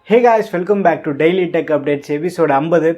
Hey guys, welcome back to Daily Tech Updates episode 50.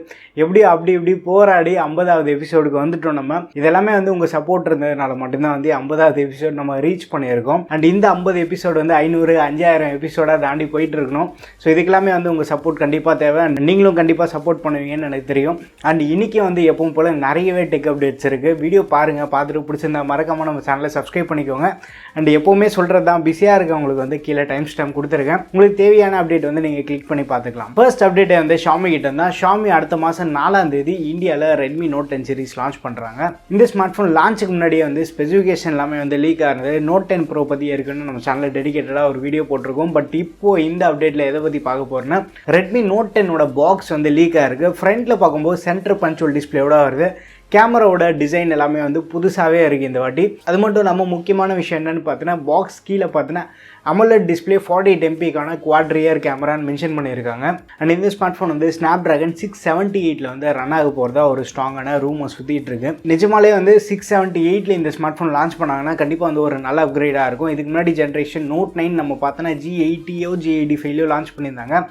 எப்படி இப்படி போராடி 50வது எபிசோடுக்கு வந்துட்டோம். நம்ம இதெல்லாமே உங்க சப்போர்ட் இருந்ததுனால மட்டும்தான் 50வது எபிசோட் நம்ம ரீச் பண்ணியிருக்கோம். அண்ட் இந்த 50 எபிசோடு 500 5000 எபிசோடா தாண்டி போயிட்டு இருக்கணும். ஸோ இதுக்கெல்லாமே உங்க சப்போர்ட் கண்டிப்பாக தேவை. அண்ட் நீங்களும் கண்டிப்பாக சப்போர்ட் பண்ணுவீங்கன்னு எனக்கு தெரியும். அண்ட் இன்னைக்கு எப்பவும் போல நிறையவே டெக் அப்டேட்ஸ் இருக்கு. வீடியோ பாருங்க, பார்த்துட்டு பிடிச்சிருந்தா மறக்காம நம்ம சேனலை சப்ஸ்கிரைப் பண்ணிக்கோங்க. அண்ட் எப்பவுமே சொல்றது தான், பிஸியாக இருக்கவங்களுக்கு கீழே டைம் ஸ்டாம்ப் கொடுத்துருக்கேன். உங்களுக்கு தேவையான அப்டேட் நீங்கள் கிளிக் பண்ணி பார்த்துக்கலாம். ஃபர்ஸ்ட் அப்டேட் Xiaomi கிட்ட இருந்தா. Xiaomi அடுத்த மாதம் 4ஆம் தேதி இந்தியாவில் Redmi Note 10 சீரிஸ் லான்ச் பண்ணுறாங்க. இந்த ஸ்மார்ட் ஃபோன் லான்ச்சுக்கு முன்னாடியே ஸ்பெசிஃபிகேஷன் எல்லாமே லீக் ஆகுது. Note 10 Pro பற்றி இருக்குன்னு நம்ம சேனலில் டெடிகேட்டடாக ஒரு வீடியோ போட்டிருக்கோம். பட் இப்போ இந்த அப்டேட்டில் எதை பற்றி பார்க்க போகிறேன்னா, Redmi Note 10 பாக்ஸ் லீக் ஆகிருக்கு. ஃப்ரண்ட்டில் பார்க்கும்போது சென்டர் பஞ்சுவல் டிஸ்பிளேயோட வருது. கேமராவோட டிசைன் எல்லாமே புதுசாகவே இருக்குது இந்த வாட்டி. அது மட்டும் இல்லாமல் முக்கியமான விஷயம் என்னென்னு பார்த்தீங்கன்னா, பாக்ஸ் கீழே பார்த்தீங்கன்னா AMOLED டிஸ்பிளே 48 MPக்கான குவாட் ரியர் கேமரான்னு மென்ஷன் பண்ணியிருக்காங்க. அண்ட் இந்த ஸ்மார்ட் ஃபோன் Snapdragon 678 ரன் ஆக போகிறதா ஒரு ஸ்ட்ராங்கான ரூமர் சுற்றிட்டு இருக்கு. நிஜமாலே 678 இந்த ஸ்மார்ட் ஃபோன் லான்ச் பண்ணாங்கன்னா கண்டிப்பாக ஒரு நல்ல அப்கிரேடாக இருக்கும். இதுக்கு முன்னாடி ஜென்ரேஷன் Note 9 நம்ம பார்த்தோன்னா G80 G85 லான்ச் பண்ணியிருந்தாங்க.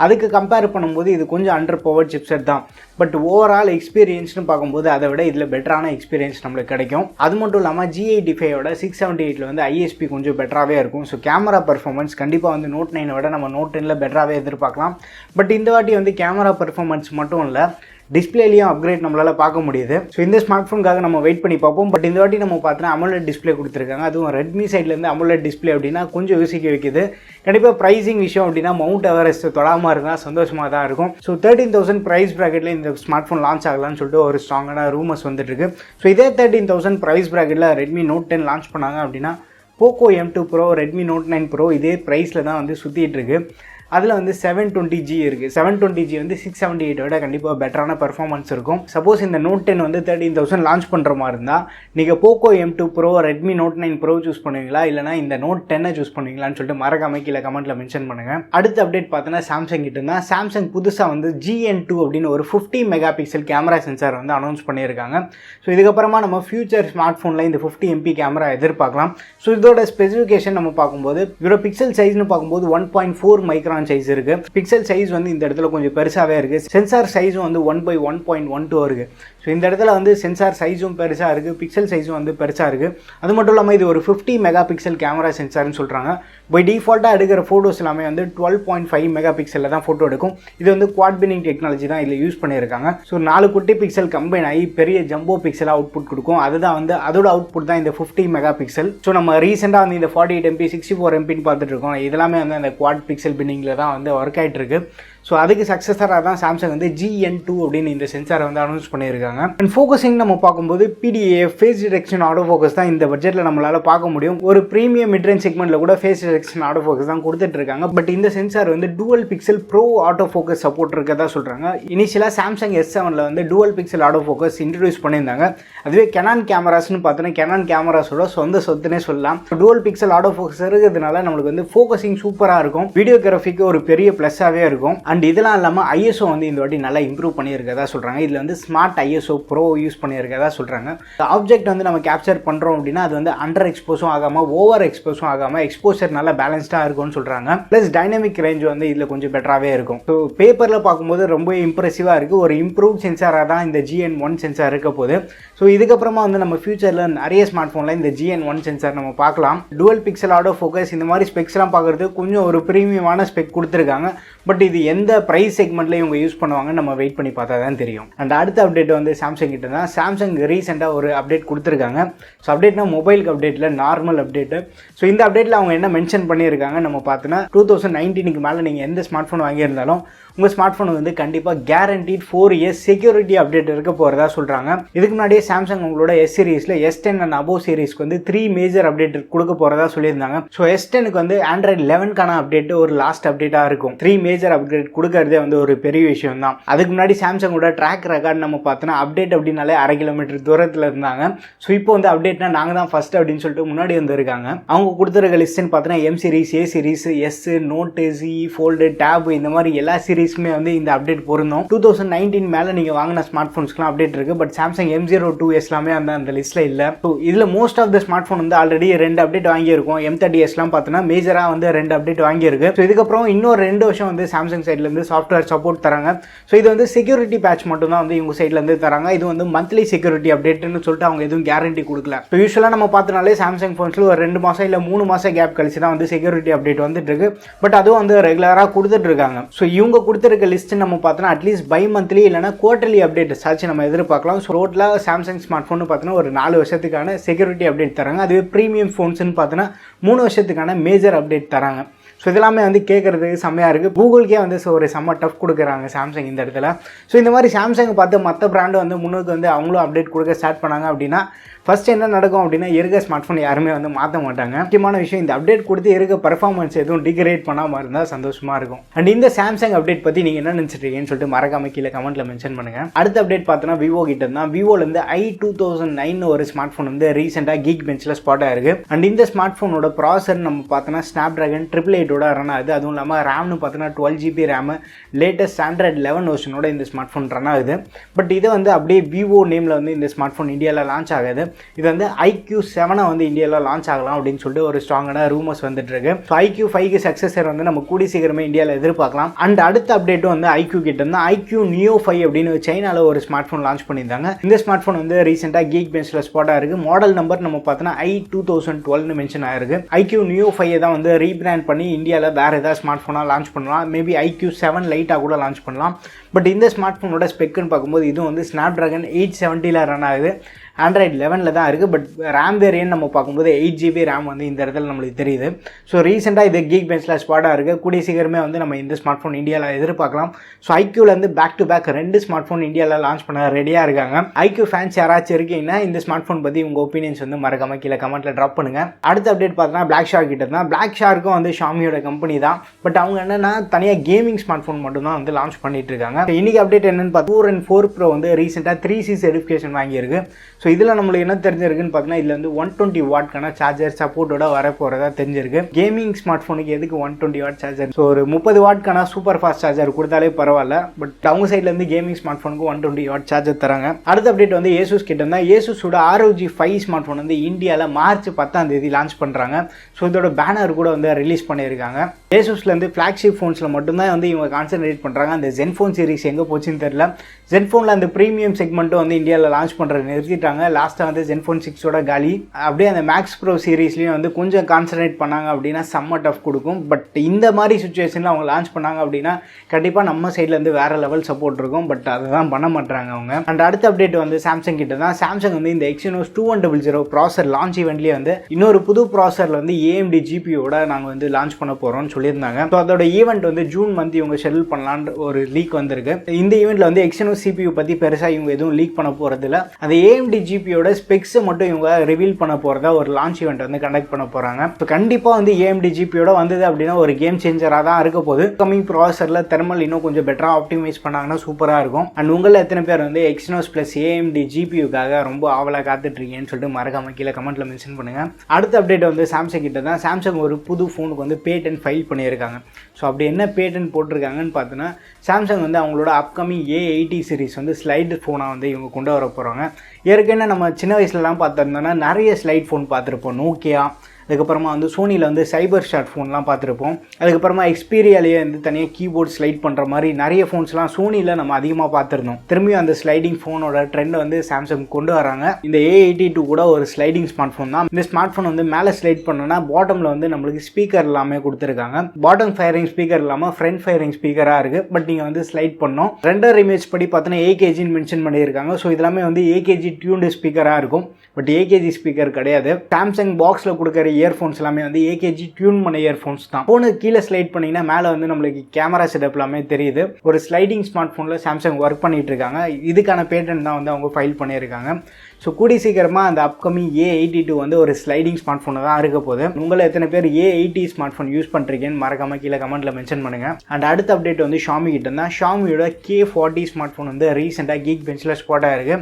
அதுக்கு கம்பேர் பண்ணும்போது இது கொஞ்சம் அண்டர் பவர் சிப்செட் தான். பட் ஓவரால் எக்ஸ்பீரியன்ஸ்னு பார்க்கும்போது அதை விட இதில் பெட்டரான எக்ஸ்பீரியன்ஸ் நம்மளுக்கு கிடைக்கும். அது மட்டும் இல்லாமல் G85 678 ISP கொஞ்சம் பெட்டராகவே இருக்கும். ஸோ கேமரா பர்ஃபார்மன்ஸ் கண்டிப்பாக Note 9 விட நம்ம Note 10 பெட்டராகவே எதிர்பார்க்கலாம். பட் இந்த வாட்டி கேமரா பர்ஃபார்மன்ஸ் மட்டும் இல்லை, டிஸ்பிளேலையும் அப்கிரேட் நம்மளால் பார்க்க முடியுது. ஸோ இந்த ஸ்மார்ட் ஃபோனுக்காக நம்ம வெயிட் பண்ணி பார்ப்போம். பட் இந்த வாட்டி நம்ம பார்த்தோன்னா AMOLED டிஸ்பிளே கொடுத்துருக்காங்க. அதுவும் Redmi சைட்லேருந்து AMOLED டிஸ்பிளே அப்படின்னா கொஞ்சம் யோசிக்க வைக்குது. கண்டிப்பாக ப்ரைஸிங் விஷயம் அப்படின்னா மவுண்ட் எவரெஸ்ட் தொடாமல் இருந்தால் சந்தோஷமாக தான் இருக்கும். ஸோ 13,000 ப்ரைஸ் ப்ராக்கெட்டில் இந்த ஸ்மார்ட் ஃபோன் லான்ச் ஆகலாம்னு சொல்லிட்டு ஒரு ஸ்ட்ராங்கான ரூமர்ஸ் வந்துட்டு இருக்கு. ஸோ இதே 13,000 ப்ரைஸ் ப்ராக்கெட்டில் Redmi Note 10 லான்ச் பண்ணாங்க அப்படின்னா POCO M2 Pro, Redmi Note 9 Pro இதே ப்ரைஸில் தான் சுற்றிட்டு இருக்கு. அதில் 720G இருக்குது. 720G 678 விட கண்டிப்பாக பெட்டரான பர்ஃபார்மன்ஸ் இருக்கும். சப்போஸ் இந்த Note 10 13,000 லான்ச் பண்ணுற மாதிரி இருந்தால் நீங்கள் POCO M2 Pro, Redmi Note 9 Pro choose பண்ணுவீங்களா, இல்லைனா இந்த Note 10 சூஸ் பண்ணுவீங்களான்னு சொல்லிட்டு மறக்காம கீழே கமெண்ட்டில் மென்ஷன் பண்ணுங்கள். அடுத்த அப்டேட் பார்த்தோன்னா சாம்சங் கிட்ட இருந்தால். சாம்சங் புதுசாக GN2 அப்படின்னு ஒரு 50 MP கேமரா சென்சார் அனௌன்ஸ் பண்ணியிருக்காங்க. ஸோ இதுக்கப்புறமா நம்ம ஃபியூச்சர் ஸ்மார்ட் ஃபோனில் இந்த 50 MP கேமரா எதிர்பார்க்கலாம். ஸோ இதோட ஸ்பெசிஃபிகேஷன் நம்ம பார்க்கும்போது, இதோட பிக்சல் சைஸ்னு பார்க்கும்போது 1.4 மைக்ரான் சைஸ் இருக்கு. பிக்சல் சைஸ் இந்த இடத்துல கொஞ்சம் பெருசாவே இருக்கு. சென்சார் சைஸும் 1/1.12 இருக்கு. ஸோ இந்த இடத்துல சென்சார் சைஸும் பெருசாக இருக்குது, பிக்சல் சைஸும் பெருசாக இருக்குது. அது மட்டும் இல்லாமல் இது ஒரு 50 MP கேமரா சென்சார்னு சொல்கிறாங்க. பை டிஃபால்ட்டாக எடுக்கிற ஃபோட்டோஸ் எல்லாமே 12.5 MP தான் ஃபோட்டோ எடுக்கும். இது குவாட் பினிங் டெக்னாலஜி தான் இதில் யூஸ் பண்ணியிருக்காங்க. ஸோ 4 குட்டி பிக்சல் கம்பைன் ஆகி பெரிய ஜம்போ பிக்சலாக அவுட்புட் கொடுக்கும். அதுதான் அதோட அவுட்புட் தான் இந்த 50 MP. ஸோ நம்ம ரீசெண்டாக இந்த 48 MP 64 MPன்னு பார்த்துட்டு இருக்கோம். இதெல்லாமே அந்த குவாட் பிக்சல் பின்னிங்கில் தான் ஒர்க் ஆகிட்டு இருக்கு. ஸோ அதுக்கு சக்ஸஸராக தான் சாம்சங் GN2 அப்படின்னு இந்த சென்சாரை அனௌன்ஸ் பண்ணியிருக்காங்க. அண்ட் ஃபோக்கஸிங் நம்ம பார்க்கும்போது PDA phase detection auto focus தான் இந்த பட்ஜெட்டில் நம்மளால் பார்க்க முடியும். ஒரு ப்ரீமியம் மிட்ரேஞ்ச் செக்மெண்ட்டில் கூட ஃபேஸ் டிடெக்ஷன் ஆட்டோ ஃபோக்கஸ் தான் கொடுத்துட்டு இருக்காங்க. பட் இந்த sensor dual pixel bro auto focus support இருக்கதா சொல்கிறாங்க. இனிஷியலாக Samsung S7 dual pixel auto focus introduce பண்ணியிருந்தாங்க. அதுவே கெனான் கேமராஸ்னு பார்த்தோன்னா கெனான் கேமராஸோட சொத்துனே சொல்லலாம். டூவல் பிக்சல் ஆட்டோ ஃபோக்கஸ் இருக்கிறதுனால நம்மளுக்கு ஃபோக்கஸிங் சூப்பராக இருக்கும். வீடியோகிராஃபிக்கு ஒரு பெரிய ப்ளஸ்ஸாகவே இருக்கும். அண்ட் இதெல்லாம் இல்லாமல் ISO இந்த வாட்டி நல்லா இம்ப்ரூவ் பண்ணியிருக்கதா சொல்கிறாங்க. இதில் ஸ்மார்ட் ISO ப்ரோ யூஸ் பண்ணியிருக்கதா சொல்கிறாங்க. ஆப்ஜெக்ட் நம்ம கேப்சர் பண்ணுறோம் அப்படின்னா அது அண்டர் எக்ஸ்போஸும் ஆகாமல் ஓவர் எக்ஸ்போஸும் ஆகாமல் எக்ஸ்போசர் நல்லா பேலன்ஸ்டாக இருக்கும்னு சொல்கிறாங்க. ப்ளஸ் டைனமிக் ரேஞ்ச் இதில் கொஞ்சம் பெட்டராகவே இருக்கும். ஸோ பேப்பரில் பார்க்கும்போது ரொம்ப இம்ப்ரெசிவாக இருக்குது. ஒரு இம்ப்ரூவ் சென்சாராக தான் இந்த GN1 சென்சார் இருக்க போது. ஸோ இதுக்கப்புறமா நம்ம ஃபியூச்சரில் நிறைய ஸ்மார்ட் ஃபோனில் இந்த GN1 சென்சார் நம்ம பார்க்கலாம். டுவல் பிக்சல் ஆட்டோ ஃபோக்கஸ் இந்த மாதிரி ஸ்பெக்ஸ்லாம் பார்க்குறது கொஞ்சம் ஒரு ப்ரீமியமான ஸ்பெக் கொடுத்துருக்காங்க. பட் இது எந்த ப்ரைஸ் செக்மெண்ட்ல இவங்க யூஸ் பண்ணுவாங்க நம்ம வெயிட் பண்ணி பார்த்தா தான் தெரியும். அண்ட் அடுத்த அப்டேட் சாம்சங் கிட்ட தான். சாம்சங் ரீசெண்டாக ஒரு அப்டேட் கொடுத்துருக்காங்க. ஸோ அப்டேட்னா மொபைலுக்கு அப்டேட்டில் நார்மல் அப்டேட்டு. ஸோ இந்த அப்டேட்டில் அவங்க என்ன மென்ஷன் பண்ணியிருக்காங்க நம்ம பார்த்தோன்னா, 2019 மேலே நீங்கள் எந்த ஸ்மார்ட் ஃபோன் வாங்கியிருந்தாலும் உங்கள் ஸ்மார்ட் ஃபோன் கண்டிப்பாக கேரண்டீட் 4 இயர்ஸ் செக்யூரிட்டி அப்டேட் இருக்க போகிறதா சொல்கிறாங்க. இதுக்கு முன்னாடியே சாம்சங் உங்களோட S சீரீஸில் S10 அண்ட் அபோவ் சீரீஸ்க்கு 3 மேஜர் அப்டேட் கொடுக்க போகிறதா சொல்லியிருந்தாங்க. ஸோ S10க்கு Android 11க்கான அப்டேட் ஒரு லாஸ்ட் அப்டேட்டாக இருக்கும். 3 மேஜர் அப்டேட் கொடுக்கறதே வந்து ஒரு பெரிய விஷயம் தான். அதுக்கு முன்னாடி சாம்சங்கோட ட்ராக் ரெக்கார்ட் நம்ம பார்த்தோன்னா அப்டேட் அப்படின்னாலே 1/2 கிலோமீட்டர் தூரத்தில் இருந்தாங்க. ஸோ இப்போ வந்து அப்டேட்னா நாங்கள் தான் ஃபர்ஸ்ட் அப்படின்னு சொல்லிட்டு முன்னாடி வந்துருக்காங்க. அவங்க கொடுத்துருக்க லிஸ்ட்னு பார்த்தோன்னா M series, A series, S, note, C, fold, tab இந்த மாதிரி எல்லா சீரிஸுமே வந்து இந்த அப்டேட் பொருந்தும். 2019 மேலே நீங்கள் வாங்கின ஸ்மார்ட் ஃபோன்ஸ்க்குலாம் அப்டேட் இருக்குது. பட் சாம்சங் M02s எல்லாமே அந்த லிஸ்ட்டில் இல்லை. ஸோ இதில் most of the smart phone வந்து ஆல்ரெடி 2 அப்டேட் வாங்கியிருக்கும். M30sலாம் பார்த்தோன்னா மேஜராக வந்து 2 அப்டேட் வாங்கியிருக்கு. ஸோ இதுக்கப்புறம் இன்னொரு 2 வருஷம் வந்து சாம்சங் சைட்லேருந்து சாஃப்ட்வேர் சப்போர்ட் தராங்க. ஸோ இது வந்து செக்யூரிட்டி பேட்ச் மட்டும் தான் வந்து இவங்க சைட்லேருந்து தராங்க. இது வந்து மந்த்லி செக்யூரிட்டி அப்டேட்னு சொல்லிட்டு அவங்க எதுவும் கேரண்டி கொடுக்கல. இப்போ யூஸ்வலாக நம்ம பார்த்தனாலே சாம்சங் ஃபோன்ஸில் ஒரு 2 மாதம் இல்லை 3 மாதம் கேப் கழிச்சு தான் வந்து செக்யூரிட்டி அப்டேட் வந்துட்டு இருக்கு. பட் அதுவும் வந்து ரெகுலராக கொடுத்துட்டு இருக்காங்க. ஸோ இவங்க கொடுத்துருக்க லிஸ்ட் நம்ம பார்த்தோன்னா அட்லீஸ்ட் பை மந்த்லி இல்லைனா குவார்டர்லி அப்டேட் சாச்சு நம்ம எதிர்பார்க்கலாம். ஸோ ரோட்டில் சாம்சங் ஸ்மார்ட் ஃபோன் பார்த்தோன்னா ஒரு 4 வருஷத்துக்கான செக்யூரிட்டி அப்டேட் தராங்க. அதுவே ப்ரீமியம் ஃபோன்ஸ்னு பார்த்தோன்னா 3 வருஷத்துக்கான மேஜர் அப்டேட் தராங்க. ஸோ இதெல்லாமே வந்து கேட்குறதுக்கு செம்மையாக இருக்குது. கூகுளுக்கே வந்து ஒரு செம்ம டஃப் கொடுக்குறாங்க சாம்சங் இந்த இடத்துல. ஸோ இந்த மாதிரி சாம்சங் பார்த்து மற்ற பிராண்டு வந்து முன்னுக்கு வந்து அவங்களும் அப்டேட் கொடுக்க ஸ்டார்ட் பண்ணாங்க அப்படின்னா ஃபஸ்ட்டு என்ன நடக்கும் அப்படின்னா இருக்க ஸ்மார்ட் ஃபோன் யாருமே வந்து மாற்ற மாட்டாங்க. முக்கியமான விஷயம் இந்த அப்டேட் கொடுத்து இருக்க பர்ஃபார்மன்ஸ் எதுவும் டிகிரேட் பண்ணாமல் இருந்தால் சந்தோஷமாக இருக்கும். அண்ட் இந்த சாம்சங் அப்டேட் பற்றி நீங்கள் என்ன நினச்சிருக்கீங்கன்னு சொல்லிட்டு மறக்காம கீழே கமெண்ட்டில் மென்ஷன் பண்ணுங்கள். அடுத்த அப்டேட் பார்த்தோன்னா விவோ கிட்ட தான். விவோலேருந்து i2009 ஒரு ஸ்மார்ட் ஃபோன் வந்து ரீசெண்டாக கீக் பெஞ்சில் ஸ்பாட் ஆயிருக்கு. அண்ட் இந்த ஸ்மார்ட் ஃபோனோட ப்ராசர் நம்ம பார்த்தோன்னா ஸ்னாப்ட்ராகன் 888 ரன் ஆகுது. அதுவும் இல்லாமல் ரேம்னு பார்த்தோன்னா 12 GB ரேம், லேட்டஸ்ட் Android 11 வெர்ஷனோட இந்த ஸ்மார்ட் ஃபோன் ரன் ஆகுது. பட் இதை வந்து அப்படியே விவோ நேமில் வந்து இந்த ஸ்மார்ட் ஃபோன் இந்தியாவில் லான்ச் ஆகுது. இது வந்து IQOO வந்து இந்தியாவில் லான்ச் ஆகலாம் அப்படின்னு சொல்லிட்டு ஒரு ஸ்ட்ராங்கான ரூமர்ஸ் வந்துட்டு இருக்கு. ஸோ IQOO சக்சஸர் வந்து நம்ம கூடி சீக்கிரமே இந்தியாவில் எதிர்பார்க்கலாம். அண்ட் அடுத்த அப்டேட்டும் வந்து IQOO கிட்ட இருந்தால் IQOO Neo 5 அப்படின்னு சைனாவில் ஒரு ஸ்மார்ட் ஃபோன் லான்ச் பண்ணியிருந்தாங்க. இந்த ஸ்மார்ட் ஃபோன் வந்து ரீசெண்டாக கீக் பெஞ்சில் ஸ்பாட்டாக இருக்குது. மாடல் நம்பர் நம்ம பார்த்தோன்னா i2012 மென்ஷன் ஆயிருக்கு. IQOO Neo 5 தான் வந்து ரீபிராண்ட் பண்ணி இந்தியாவில் வேறு ஏதாவது ஸ்மார்ட் ஃபோனாக லான்ச் பண்ணலாம். மேபி IQOO 7 லைட்டாக கூட லான்ச் பண்ணலாம். பட் இந்த ஸ்மார்ட் ஃபோனோட ஸ்பெக்குன்னு பார்க்கும்போது இதுவும் வந்து ஸ்னாப்ட்ராகன் 870 ரன் ஆகுது. Android 11 தான் இருக்குது. பட் ரேம் வேரியன்ட் நம்ம பார்க்கும்போது 8 GB ரேம் வந்து இந்த இடத்துல நம்மளுக்கு தெரியுது. ஸோ ரீசெண்டாக இது கீக் பெஞ்சில் ஸ்பாட்டாக இருக்குது. கூடிய சீக்கிரமே வந்து நம்ம இந்த ஸ்மார்ட் ஃபோன் இந்தியாவில் எதிர்பார்க்கலாம். ஸோ IQOOலேருந்து back to back 2 smartphone இந்தியாவில் லான்ச் பண்ண ரெடியாக இருக்காங்க. IQOO ஃபேன்ஸ் யாராச்சும் இருக்கீங்கன்னா இந்த ஸ்மார்ட் ஃபோன் பற்றி உங்கள் ஒப்பீனியன்ஸ் வந்து மறக்காம கீழே கமெண்ட்டில் ட்ராப் பண்ணுங்கள். அடுத்த அப்டேட் பார்த்தோன்னா பிளாக் ஷார்க் கிட்ட தான். பிளாக் ஷார்க்கும் வந்து ஷாமியோட கம்பெனி தான். பட் அவங்க என்னென்னா தனியாக கேமிங் ஸ்மார்ட் ஃபோன் மட்டும் தான் வந்து லான்ச் பண்ணிட்டு இருக்காங்க. இன்றைக்கி அப்டேட் என்னென்னு பார்த்தா 4 and 4 Pro வந்து ரீசெண்டாக 3C சர்டிஃபிகேஷன் வாங்கியிருக்கு. ஸோ இதில் நம்மளுக்கு என்ன தெரிஞ்சிருக்குன்னு பார்த்தீங்கன்னா இதில் வந்து 120 வாட்க்கான சார்ஜர் சப்போர்ட்டோட வர போகிறதா தெரிஞ்சிருக்கு. கேமிங் ஸ்மார்ட் ஃபோனுக்கு எதுக்கு 120 வாட் சார்ஜர்? ஸோ ஒரு 30 வாட்க்கான சூப்பர் ஃபாஸ்ட் சார்ஜர் கொடுத்தாலே பரவாயில்ல. பட் அவங்க சைட்லேருந்து கேமிங் ஸ்மார்ட் ஃபோனுக்கு 120 வாட் சார்ஜர் தராங்க. அடுத்த அப்டேட் வந்து ASUS கிட்ட இருந்தால் ASUSோட ROG 5 ஸ்மார்ட் ஃபோன் வந்து இந்தியாவில் மார்ச் 10 லான்ச் பண்ணுறாங்க. ஸோ இதோட பேனர் கூட வந்து ரிலீஸ் பண்ணியிருக்காங்க. ASUSலேருந்து ஃப்ளாக்ஷிப் ஃபோன்ஸில் மட்டும்தான் வந்து இவங்க கான்சன்ட்ரேட் பண்ணுறாங்க. அந்த ZenFone சீரிஸ் எங்கே போச்சுன்னு தெரியல. ZenFoneல அந்த ப்ரீமியம் செக்மெண்ட்டும் வந்து இந்தியாவில் லான்ச் பண்ணுறது நிறுத்திட்டாங்க. லாஸ்ட்டாக வந்து ZenFone 6ஓட காலி. அப்படியே அந்த மேக்ஸ் ப்ரோ சீரீஸ்லையும் வந்து கொஞ்சம் கான்சன்ட்ரேட் பண்ணாங்க அப்படின்னா செம்ம டஃப் கொடுக்கும். பட் இந்த மாதிரி சுச்சுவேஷனில் அவங்க லான்ச் பண்ணாங்க அப்படின்னா கண்டிப்பாக நம்ம சைட்லேருந்து வேறு லெவல் சப்போர்ட் இருக்கும். பட் அதை தான் பண்ண மாட்டாங்க அவங்க. அண்ட் அடுத்த அப்டேட் வந்து சாம்சங் கிட்ட தான். சாம்சங் வந்து இந்த EXYNOS 2100 ப்ராசர் லான்ச் ஈவெண்ட்லேயே வந்து இன்னொரு புது ப்ராசரில் வந்து AMD GPUவோட நாங்கள் வந்து லான்ச் பண்ண போகிறோம்னு சொல்லியிருந்தாங்க. ஸோ அதோட ஈவெண்ட் வந்து ஜூன் மந்த் இவங்க ஷெட்யூல் பண்ணலான்னு ஒரு லீக் வந்திருக்கு. இந்த ஈவெண்ட்டில் வந்து EXYNOS CPU பற்றி பெருசாக இவங்க எதுவும் லீக் பண்ண போகிறதில்ல. அந்த AMD GPUவோட ஸ்பெக்ஸை மட்டும் இவங்க ரிவீல் பண்ண போகிறதா ஒரு லான்ச் ஈவெண்ட் வந்து கண்டக்ட் பண்ண போகிறாங்க. இப்போ கண்டிப்பாக வந்து AMD GPUவோட வந்தது அப்படின்னா ஒரு கேம் சேஞ்சராக தான் இருக்க போகுது. கம்மிங் ப்ராசரில் தெர்மல் இன்னும் கொஞ்சம் பெட்டராக ஆப்டிமைஸ் பண்ணாங்கன்னா சூப்பராக இருக்கும். அண்ட் உங்களில் எத்தனை பேர் வந்து EXYNOS+AMD GPUக்காக ரொம்ப ஆவலாக காத்துட்ருக்கீங்கன்னு சொல்லிட்டு மறக்காம கீழே கமெண்ட்டில் மென்ஷன் பண்ணுங்கள். அடுத்த அப்டேட் வந்து சாம்சங் கிட்ட தான். சாம்சங் ஒரு புது ஃபோனுக்கு வந்து பேட்டன்ட் ஃபைல் பண்ணியிருக்காங்க. ஸோ அப்படி என்ன பேட்டன்ட் போட்டிருக்காங்கன்னு பார்த்தோன்னா சாம்சங் வந்து அவங்களோட அப்கமிங் A80 சீரிஸ் வந்து ஸ்லைடு ஃபோனாக வந்து இவங்க கொண்டு வர போகிறாங்க. ஏற்கனவே நம்ம சின்ன வயசுலலாம் பார்த்துருந்தோன்னா நிறைய ஸ்லைட் ஃபோன் பார்த்துருப்போம். நோக்கியா, அதுக்கப்புறமா வந்து சோனியில் வந்து சைபர் ஷாட் ஃபோன்லாம் பார்த்துருப்போம். அதுக்கப்புறமா எக்ஸ்பீரியாலேயே வந்து தனியாக கீபோர்ட் ஸ்லைட் பண்ணுற மாதிரி நிறைய ஃபோன்ஸ்லாம் சோனியில் நம்ம அதிகமாக பார்த்துருந்தோம். திரும்பியும் அந்த ஸ்லைடிங் ஃபோனோட ட்ரெண்டை வந்து சாம்சங் கொண்டு வராங்க. இந்த A82 கூட ஒரு ஸ்லைடிங் ஸ்மார்ட் ஃபோன் தான். இந்த ஸ்மார்ட் ஃபோன் வந்து மேலே ஸ்லைட் பண்ணோன்னா பாட்டமில் வந்து நம்மளுக்கு ஸ்பீக்கர் எல்லாமே கொடுத்துருக்காங்க. பாட்டம் ஃபயரிங் ஸ்பீக்கர் இல்லாமல் ஃப்ரண்ட் ஃபயரிங் ஸ்பீக்கராக இருக்குது. பட் நீங்கள் வந்து ஸ்லைட் பண்ணோம். ரெண்டர் இமேஜ் படி பார்த்தோன்னா AKGன்னு மென்ஷன் பண்ணியிருக்காங்க. ஸோ இதெல்லாமே வந்து AKG டியூன்டு ஸ்பீக்கராக இருக்கும். பட் AKG ஸ்பீக்கர் கிடையாது. சாம்சங் பாக்ஸில் கொடுக்குற இயர்ஃபோன்ஸ் எல்லாமே வந்து AKG டியூன் பண்ண இயர்ஃபோன்ஸ் தான். ஃபோனு கீழே ஸ்லைட் பண்ணிங்கன்னா மேலே வந்து நம்மளுக்கு கேமரா செட்டப் எல்லாமே தெரியுது. ஒரு ஸ்லைடிங் ஸ்மார்ட் ஃபோனில் சாம்சங் ஒர்க் பண்ணிட்டு இருக்காங்க. இதுக்கான பேட்டன்ட் தான் வந்து அவங்க ஃபைல் பண்ணியிருக்காங்க. ஸோ கூடி சீக்கிரமாக அந்த அப்கமிங் A82 வந்து ஒரு ஸ்லைடிங் ஸ்மார்ட் ஃபோனை தான் இருக்க போகுது. உங்களை எத்தனை பேர் A80 ஸ்மார்ட் ஃபோன் யூஸ் பண்ணுறீங்கன்னு மறக்காம கீழே கமெண்ட்டில் மென்ஷன் பண்ணுங்கள். அண்ட் அடுத்த அப்டேட் வந்து ஷாமி கிட்ட தான். ஷாமியோட K40 ஸ்மார்ட் ஃபோன் வந்து ரீசெண்டாக GEEKBENCHல ஸ்பாட் ஆயிருக்கு.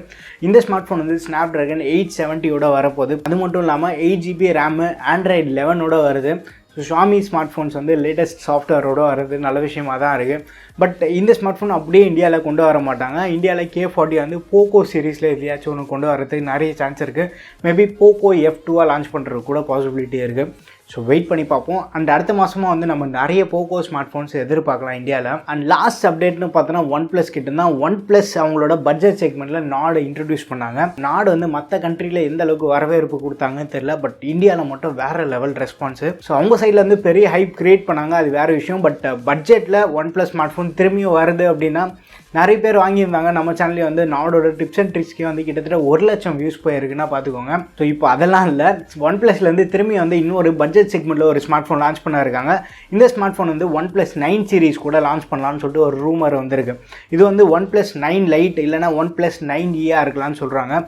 இந்த ஸ்மார்ட் ஃபோன் வந்து Snapdragon 870 வரப்போகுது. அது மட்டும் இல்லாமல் 8GB RAM Android 11 வருது. ஸோ ஷாமி ஸ்மார்ட் ஃபோன்ஸ் வந்து லேட்டஸ்ட் சாஃப்ட்வேரோடு வர்றது நல்ல விஷயமாக தான் இருக்குது. பட் இந்த ஸ்மார்ட் ஃபோன் அப்படியே இந்தியாவில் கொண்டு வர மாட்டாங்க. இந்தியாவில் K40 வந்து போக்கோ சீரீஸில் எதையாச்சும் ஒன்று கொண்டு வரதுக்கு நிறைய சான்ஸ் இருக்குது. மேபி போக்கோ F2 லான்ச் பண்ணுறதுக்கு கூட பாசிபிலிட்டி இருக்குது. ஸோ வெயிட் பண்ணி பார்ப்போம். அண்ட் அடுத்த மாதமாக வந்து நம்ம நிறைய போக்கோ ஸ்மார்ட் ஃபோன்ஸ் எதிர்பார்க்கலாம் இந்தியாவில். அண்ட் லாஸ்ட் அப்டேட்னு பார்த்தோன்னா OnePlus கிட்ட தான். OnePlus அவங்களோட பட்ஜெட் செக்மெண்ட்டில் நாடு இன்ட்ரடியூஸ் பண்ணாங்க. நாடு வந்து மற்ற கண்ட்ரியில் எந்த அளவுக்கு வரவேற்பு கொடுத்தாங்கன்னு தெரியல. பட் இந்தியாவில் மட்டும் வேறு லெவல் ரெஸ்பான்ஸு. ஸோ அவங்க சைடில் வந்து பெரிய ஹைப் கிரியேட் பண்ணாங்க, அது வேறு விஷயம். பட் பட்ஜெட்டில் OnePlus ஸ்மார்ட் ஃபோன் திரும்பியும் வருது அப்படின்னா நிறைய பேர் வாங்கியிருந்தாங்க. நம்ம சேனல்லே வந்து நாடோட டிப்ஸ் அண்ட் ட்ரிக்ஸ்க்கே வந்து கிட்டத்தட்ட 1 லட்சம் வியூஸ் போயிருக்குன்னா பார்த்துக்கோங்க. ஸோ இப்போ அதெல்லாம் இல்லை. OnePlusலேருந்து திரும்பி வந்து இன்னொரு பட்ஜெட் செக்மெண்ட்டில் ஒரு ஸ்மார்ட் ஃபோன் லான்ச் பண்ண இருக்காங்க. இந்த ஸ்மார்ட் ஃபோன் வந்து OnePlus 9 சீரிஸ் கூட லான்ச் பண்ணலான்னு சொல்லிட்டு ஒரு ரூமர் வந்திருக்கு. இது வந்து OnePlus 9 LITE இல்லைனா OnePlus 9E இருக்கலாம்னு சொல்கிறாங்க.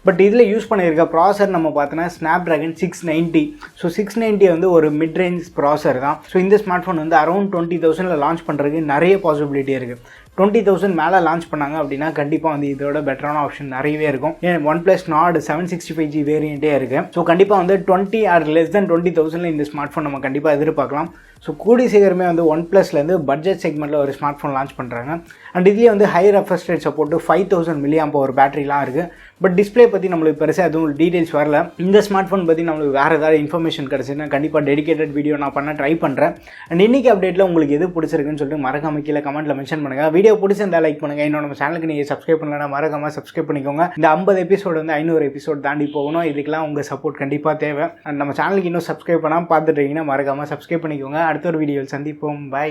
பட் இதில் யூஸ் பண்ணியிருக்க ப்ராசர் நம்ம பார்த்தோன்னா Snapdragon 690. ஸோ 690 வந்து ஒரு மிட் ரேஞ்ச் ப்ராசர் தான். ஸோ இந்த ஸ்மார்ட் ஃபோன் வந்து அரௌண்ட் 20,000 லான்ச் பண்ணுறதுக்கு நிறைய பாசிபிலிட்டி இருக்குது. 20,000 மேலே லான்ச் பண்ணாங்க அப்படின்னா கண்டிப்பாக வந்து இதோட பெட்டரான ஆப்ஷன் நிறையவே இருக்கும். ஏன் OnePlus Nord 765G வேரியண்ட்டே இருக்குது. ஸோ கண்டிப்பாக வந்து 20 ஆர் லெஸ் தென் 20,000 இந்த ஸ்மார்ட் ஃபோன் நம்ம கண்டிப்பாக எதிர்பார்க்கலாம். ஸோ கூடி சீக்கிரமே வந்து OnePlusலேருந்து பட்ஜெட் செக்மெண்ட்டில் ஒரு ஸ்மார்ட் ஃபோன் லான்ச் பண்ணுறாங்க. அண்ட் இதுலேயே வந்து high refresh rate support 5000 mAh பேட்டரிலாம் இருக்குது. பட் டிஸ்பிளே பற்றி நம்மளுக்கு பெருசாக எதுவும் டீட்டெயில்ஸ் வரல. இந்த ஸ்மார்ட் ஃபோன் பற்றி நம்மளுக்கு வேறு ஏதாவது இன்ஃபர்மேஷன் கிடச்சின்னா கண்டிப்பாக டெடிகேட்டட் வீடியோ நான் பண்ண ட்ரை பண்ணுறேன். அண்ட் இன்றைக்கி அப்டேட்டில் உங்களுக்கு எது பிடிச்சிருக்குன்னு சொல்லிட்டு மறக்காம கீழே கமெண்ட்டில் மென்ஷன் பண்ணுங்கள். வீடியோ பிடிச்சிருந்தா லைக் பண்ணுங்கள். இன்னும் நம்ம சேனலுக்கு நீங்கள் சப்ஸ்கிரைப் பண்ணலன்னா மறக்காமல் சப்ஸ்கிரைப் பண்ணிக்கோங்க. இந்த 50 எபிசோடு வந்து 500 எபிசோட் தாண்டி போகணும். இதுக்கெல்லாம் உங்கள் சப்போர்ட் கண்டிப்பாக தேவை. அண்ட் நம்ம சேனலுக்கு இன்னும் சப்ஸ்கிரைப் பண்ணாமல் பார்த்துட்டு இருக்கீங்கன்னா மறக்காமல் சப்ஸ்கிரைப் பண்ணிக்கோங்க. அடுத்த ஒரு வீடியோவில் சந்திப்போம். பை.